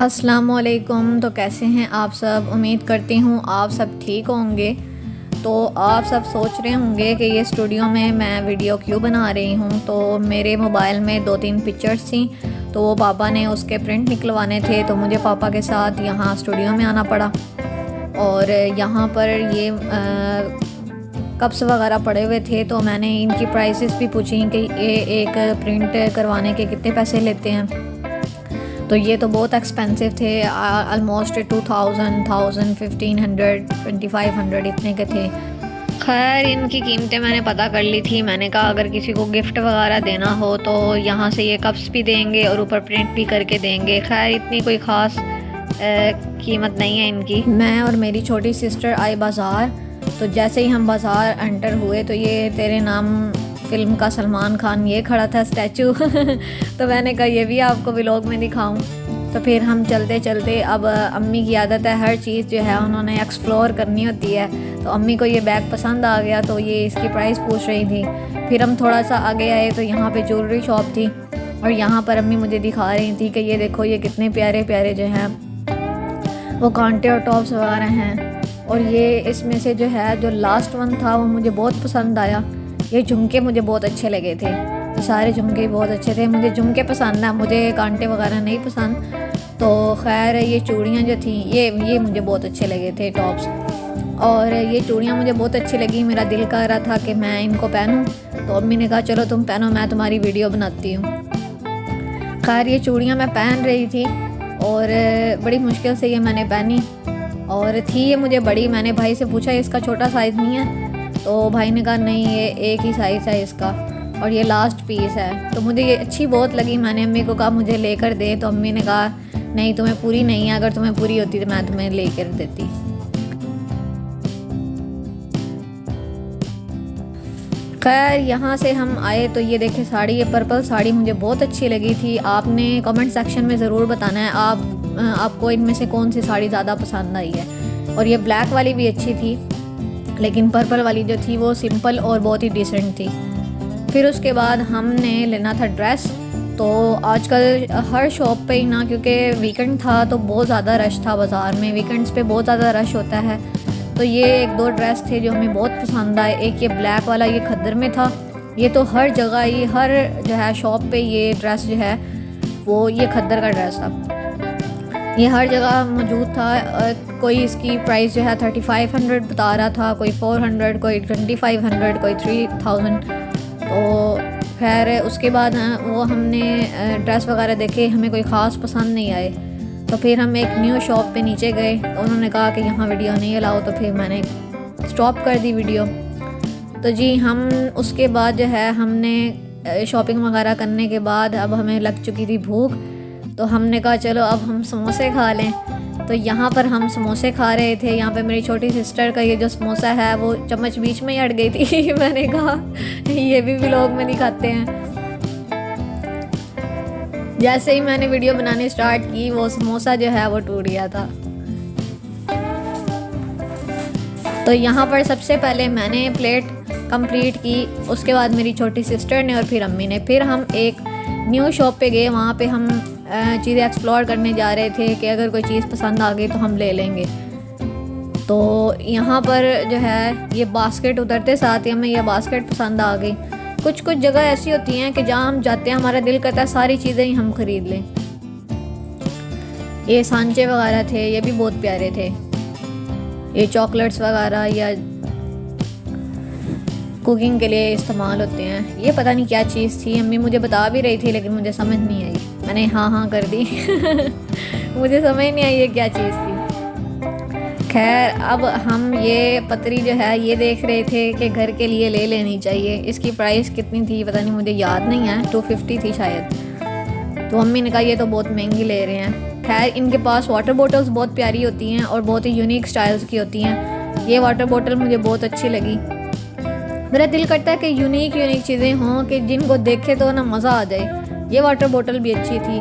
अस्सलामुअलैकुम। तो कैसे हैं आप सब? उम्मीद करती हूँ आप सब ठीक होंगे। तो आप सब सोच रहे होंगे कि ये स्टूडियो में मैं वीडियो क्यों बना रही हूँ। तो मेरे मोबाइल में 2-3 पिक्चर्स थी, तो वो पापा ने उसके प्रिंट निकलवाने थे, तो मुझे पापा के साथ यहाँ स्टूडियो में आना पड़ा। और यहाँ पर ये कप्स वगैरह पड़े हुए थे, तो मैंने इनकी प्राइसेस भी पूछी कि ये एक प्रिंट करवाने के कितने पैसे लेते हैं। तो ये तो बहुत एक्सपेंसिव थे, आलमोस्ट 2000, 1500, 2500 इतने के थे। खैर इनकी कीमतें मैंने पता कर ली थी। मैंने कहा अगर किसी को गिफ्ट वगैरह देना हो तो यहाँ से ये कप्स भी देंगे और ऊपर प्रिंट भी करके देंगे। खैर इतनी कोई ख़ास कीमत नहीं है इनकी। मैं और मेरी छोटी सिस्टर आए बाज़ार, तो जैसे ही हम बाज़ार एंटर हुए तो ये तेरे नाम फ़िल्म का सलमान खान ये खड़ा था स्टैचू तो मैंने कहा ये भी आपको व्लॉग में दिखाऊं। तो फिर हम चलते चलते, अब अम्मी की आदत है हर चीज़ जो है उन्होंने एक्सप्लोर करनी होती है। तो अम्मी को ये बैग पसंद आ गया, तो ये इसकी प्राइस पूछ रही थी। फिर हम थोड़ा सा आगे आए तो यहाँ पे ज्वेलरी शॉप थी, और यहाँ पर अम्मी मुझे दिखा रही थी कि ये देखो ये कितने प्यारे प्यारे जो हैं वो कांटे और टॉप्स वगैरह हैं। और ये इसमें से जो है जो लास्ट वन था वो मुझे बहुत पसंद आया। ये झुमके मुझे बहुत अच्छे लगे थे, ये सारे झुमके बहुत अच्छे थे। मुझे झुमके पसंद है, मुझे कांटे वगैरह नहीं पसंद। तो खैर ये चूड़ियाँ जो थी ये मुझे बहुत अच्छे लगे थे, टॉप्स। और ये चूड़ियाँ मुझे बहुत अच्छी लगी, मेरा दिल कर रहा था कि मैं इनको पहनूं। तो अम्मी ने कहा चलो तुम पहनो, मैं तुम्हारी वीडियो बनाती हूँ। खैर ये चूड़ियाँ मैं पहन रही थी और बड़ी मुश्किल से ये मैंने पहनी, और थी ये मुझे बड़ी। मैंने भाई से पूछा इसका छोटा साइज़ नहीं है, तो भाई ने कहा नहीं ये एक ही साइज़ है इसका, और ये लास्ट पीस है। तो मुझे ये अच्छी बहुत लगी। मैंने अम्मी को कहा मुझे लेकर दे, तो अम्मी ने कहा नहीं तुम्हें पूरी नहीं है, अगर तुम्हें पूरी होती तो मैं तुम्हें लेकर देती। खैर यहाँ से हम आए तो ये देखे साड़ी, ये पर्पल साड़ी मुझे बहुत अच्छी लगी थी। आपने कमेंट सेक्शन में ज़रूर बताना है आपको इनमें से कौन सी साड़ी ज़्यादा पसंद आई है। और ये ब्लैक वाली भी अच्छी थी, लेकिन पर्पल वाली जो थी वो सिंपल और बहुत ही डिसेंट थी। फिर उसके बाद हमने लेना था ड्रेस। तो आजकल हर शॉप पे ही ना, क्योंकि वीकेंड था तो बहुत ज़्यादा रश था बाज़ार में, वीकेंड्स पे बहुत ज़्यादा रश होता है। तो ये 1-2 ड्रेस थे जो हमें बहुत पसंद आए। एक ये ब्लैक वाला, ये खद्दर में था। ये तो हर जगह ही हर जो है शॉप पे ये ड्रेस जो है वो ये खद्दर का ड्रेस था, ये हर जगह मौजूद था। कोई इसकी प्राइस जो है 3500 बता रहा था, कोई 400, कोई 2500, कोई 3000। तो खैर उसके बाद वो हमने ड्रेस वगैरह देखे, हमें कोई ख़ास पसंद नहीं आए। तो फिर हम एक न्यू शॉप पे नीचे गए, तो उन्होंने कहा कि यहाँ वीडियो नहीं अलाउ, तो फिर मैंने स्टॉप कर दी वीडियो। तो जी हम उसके बाद जो है हमने शॉपिंग वगैरह करने के बाद अब हमें लग चुकी थी भूख, तो हमने कहा चलो अब हम समोसे खा लें। तो यहाँ पर हम समोसे खा रहे थे। यहाँ पे मेरी छोटी सिस्टर का ये जो समोसा है वो चम्मच बीच में ही अट गई थी मैंने कहा ये भी व्लॉग में दिखाते हैं। जैसे ही मैंने वीडियो बनानी स्टार्ट की वो समोसा जो है वो टूट गया था। तो यहाँ पर सबसे पहले मैंने प्लेट कंप्लीट की, उसके बाद मेरी छोटी सिस्टर ने, और फिर अम्मी ने। फिर हम एक न्यू शॉप पे गए, वहाँ पे हम चीज़ें एक्सप्लोर करने जा रहे थे कि अगर कोई चीज़ पसंद आ गई तो हम ले लेंगे। तो यहाँ पर जो है ये बास्केट उतरते साथ ही हमें ये बास्केट पसंद आ गई। कुछ कुछ जगह ऐसी होती हैं कि जहाँ हम जाते हैं हमारा दिल करता है सारी चीज़ें ही हम खरीद लें। ये सांचे वगैरह थे, ये भी बहुत प्यारे थे। ये चॉकलेट्स वगैरह या कुकिंग के लिए इस्तेमाल होते हैं। ये पता नहीं क्या चीज़ थी, अम्मी मुझे बता भी रही थी लेकिन मुझे समझ नहीं आई, मैंने हाँ कर दी मुझे समझ नहीं आई ये क्या चीज़ थी। खैर अब हम ये पतरी जो है ये देख रहे थे कि घर के लिए ले लेनी चाहिए। इसकी प्राइस कितनी थी पता नहीं, मुझे याद नहीं है, 250 थी शायद। तो अम्मी ने कहा ये तो बहुत महंगी ले रहे हैं। खैर इनके पास वाटर बॉटल्स बहुत प्यारी होती हैं और बहुत ही यूनिक स्टाइल्स की होती हैं। ये वाटर बॉटल मुझे बहुत अच्छी लगी। मेरा दिल करता है कि यूनिक चीज़ें हों कि जिनको देखे तो ना मज़ा आ जाए। ये वाटर बॉटल भी अच्छी थी।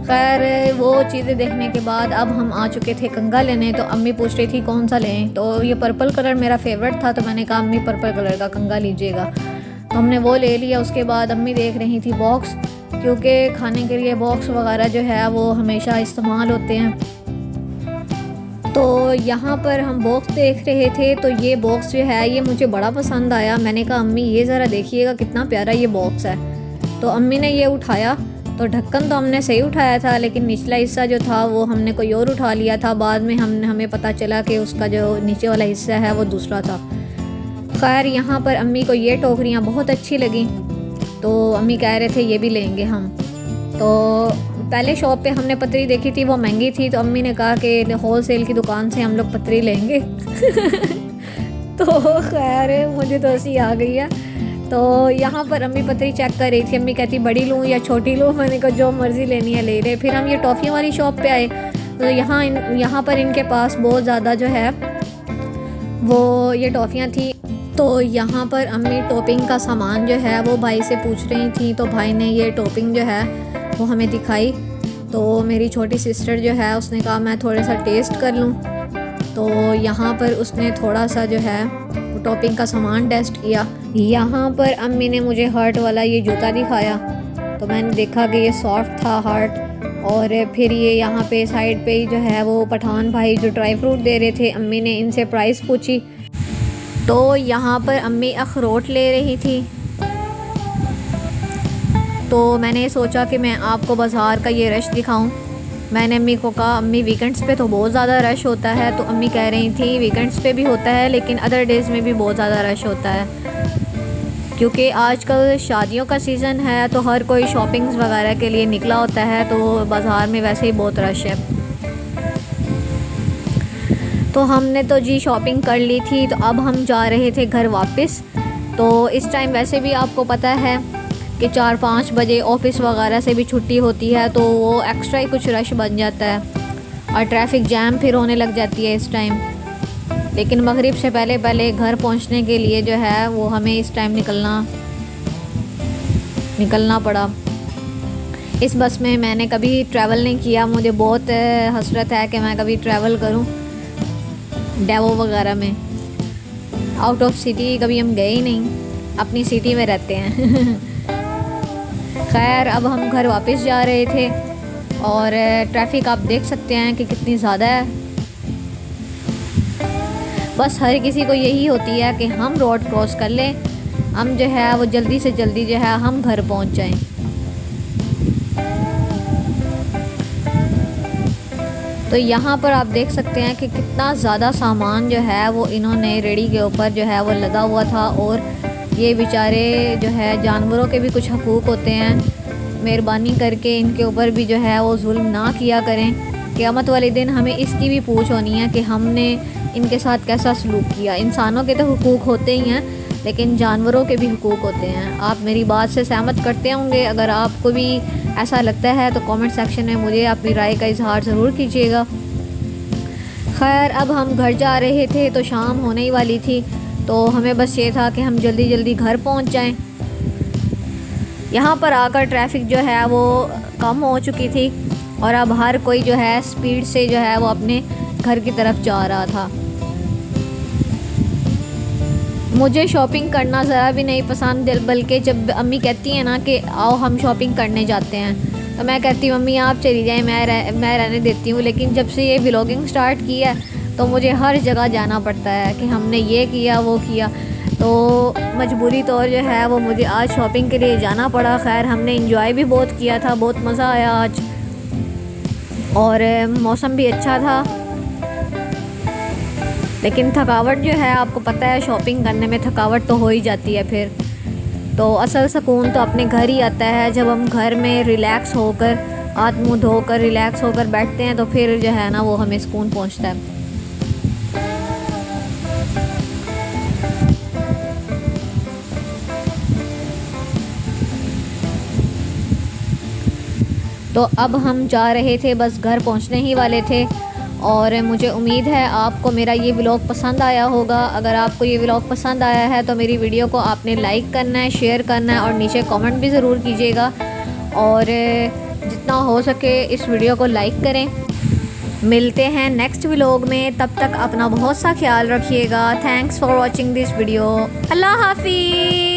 खैर वो चीज़ें देखने के बाद अब हम आ चुके थे कंघा लेने। तो अम्मी पूछ रही थी कौन सा लें, तो ये पर्पल कलर मेरा फेवरेट था, तो मैंने कहा अम्मी पर्पल कलर का कंघा लीजिएगा। तो हमने वो ले लिया। उसके बाद अम्मी देख रही थी बॉक्स क्योंकि खाने के लिए बॉक्स वगैरह जो है वो हमेशा इस्तेमाल होते हैं। तो यहाँ पर हम बॉक्स देख रहे थे, तो ये बॉक्स जो है ये मुझे बड़ा पसंद आया। मैंने कहा अम्मी ये ज़रा देखिएगा कितना प्यारा ये बॉक्स है। तो अम्मी ने ये उठाया, तो ढक्कन तो हमने सही उठाया था, लेकिन निचला हिस्सा जो था वो हमने कोई और उठा लिया था। बाद में हमें पता चला कि उसका जो नीचे वाला हिस्सा है वो दूसरा था। खैर यहाँ पर अम्मी को ये टोकरियाँ बहुत अच्छी लगी, तो अम्मी कह रहे थे ये भी लेंगे हम। तो पहले शॉप पे हमने पतरी देखी थी, वो महंगी थी, तो अम्मी ने कहा कि होल सेल की दुकान से हम लोग पतरी लेंगे। तो खैर मुझे तो हंसी आ गई है। तो यहाँ पर अम्मी पतरी चेक कर रही थी। अम्मी कहती बड़ी लूँ या छोटी लूँ, मैंने कहा जो मर्ज़ी लेनी है ले ले। फिर हम ये टॉफ़ियों वाली शॉप पे आए, तो यहाँ पर इनके पास बहुत ज़्यादा जो है वो ये टॉफ़ियाँ थी। तो यहाँ पर अम्मी टॉपिंग का सामान जो है वो भाई से पूछ रही थी, तो भाई ने ये टॉपिंग जो है वो हमें दिखाई। तो मेरी छोटी सिस्टर जो है उसने कहा मैं थोड़ा सा टेस्ट कर लूँ। तो यहाँ पर उसने थोड़ा सा जो है वो टॉपिंग का सामान टेस्ट किया। यहाँ पर अम्मी ने मुझे हार्ट वाला ये जूता दिखाया, तो मैंने देखा कि ये सॉफ्ट था हार्ट। और फिर ये यहाँ पे साइड पे ही जो है वो पठान भाई जो ड्राई फ्रूट दे रहे थे, अम्मी ने इनसे प्राइस पूछी। तो यहाँ पर अम्मी अखरोट ले रही थी। तो मैंने सोचा कि मैं आपको बाज़ार का ये रश दिखाऊं। मैंने अम्मी को कहा अम्मी वीकेंड्स पे तो बहुत ज़्यादा रश होता है। तो अम्मी कह रही थी वीकेंड्स पे भी होता है, लेकिन अदर डेज़ में भी बहुत ज़्यादा रश होता है, क्योंकि आजकल शादियों का सीज़न है, तो हर कोई शॉपिंग्स वगैरह के लिए निकला होता है। तो बाज़ार में वैसे ही बहुत रश है। तो हमने तो जी शॉपिंग कर ली थी, तो अब हम जा रहे थे घर वापस। तो इस टाइम वैसे भी आपको पता है कि 4-5 बजे ऑफ़िस वगैरह से भी छुट्टी होती है, तो वो एक्स्ट्रा ही कुछ रश बन जाता है और ट्रैफिक जैम फिर होने लग जाती है इस टाइम। लेकिन मगरिब से पहले पहले घर पहुंचने के लिए जो है वो हमें इस टाइम निकलना पड़ा। इस बस में मैंने कभी ट्रैवल नहीं किया, मुझे बहुत हसरत है कि मैं कभी ट्रैवल करूं डेवो वगैरह में। आउट ऑफ सिटी कभी हम गए ही नहीं, अपनी सिटी में रहते हैं। खैर अब हम घर वापस जा रहे थे और ट्रैफिक आप देख सकते हैं कि कितनी ज़्यादा है। बस हर किसी को यही होती है कि हम रोड क्रॉस कर लें, हम जो है वो जल्दी से जल्दी जो है हम घर पहुंच जाएं। तो यहाँ पर आप देख सकते हैं कि कितना ज़्यादा सामान जो है वो इन्होंने रेडी के ऊपर जो है वो लदा हुआ था। और ये बेचारे जो है जानवरों के भी कुछ हकूक़ होते हैं, मेहरबानी करके इनके ऊपर भी जो है वो जुल्म ना किया करें। क़यामत वाले दिन हमें इसकी भी पूछ होनी है कि हमने इनके साथ कैसा सलूक किया। इंसानों के तो हुकूक होते ही हैं, लेकिन जानवरों के भी हुकूक होते हैं। आप मेरी बात से सहमत करते होंगे। अगर आपको भी ऐसा लगता है तो कमेंट सेक्शन में मुझे अपनी राय का इजहार ज़रूर कीजिएगा। खैर अब हम घर जा रहे थे, तो शाम होने ही वाली थी, तो हमें बस ये था कि हम जल्दी जल्दी घर पहुंच जाएं। यहाँ पर आकर ट्रैफिक जो है वो कम हो चुकी थी और अब हर कोई जो है स्पीड से जो है वो अपने घर की तरफ जा रहा था। मुझे शॉपिंग करना ज़रा भी नहीं पसंद, बल्कि जब अम्मी कहती हैं ना कि आओ हम शॉपिंग करने जाते हैं, तो मैं कहती हूँ मम्मी आप चली जाएं, मैं रहने देती हूँ। लेकिन जब से ये व्लॉगिंग स्टार्ट की है तो मुझे हर जगह जाना पड़ता है कि हमने ये किया वो किया, तो मजबूरी तौर जो है वो मुझे आज शॉपिंग के लिए जाना पड़ा। खैर हमने इंजॉय भी बहुत किया था, बहुत मज़ा आया आज, और मौसम भी अच्छा था। लेकिन थकावट जो है आपको पता है शॉपिंग करने में थकावट तो हो ही जाती है। फिर तो असल सुकून तो अपने घर ही आता है, जब हम घर में रिलैक्स होकर हाथ मुँह धोकर रिलैक्स होकर बैठते हैं, तो फिर जो है ना वो हमें सुकून पहुंचता है। तो अब हम जा रहे थे, बस घर पहुंचने ही वाले थे। और मुझे उम्मीद है आपको मेरा ये व्लॉग पसंद आया होगा। अगर आपको ये व्लॉग पसंद आया है तो मेरी वीडियो को आपने लाइक करना है, शेयर करना है और नीचे कमेंट भी ज़रूर कीजिएगा। और जितना हो सके इस वीडियो को लाइक करें। मिलते हैं नेक्स्ट व्लॉग में, तब तक अपना बहुत सा ख्याल रखिएगा। Thanks for watching this video. अल्लाह हाफिज़।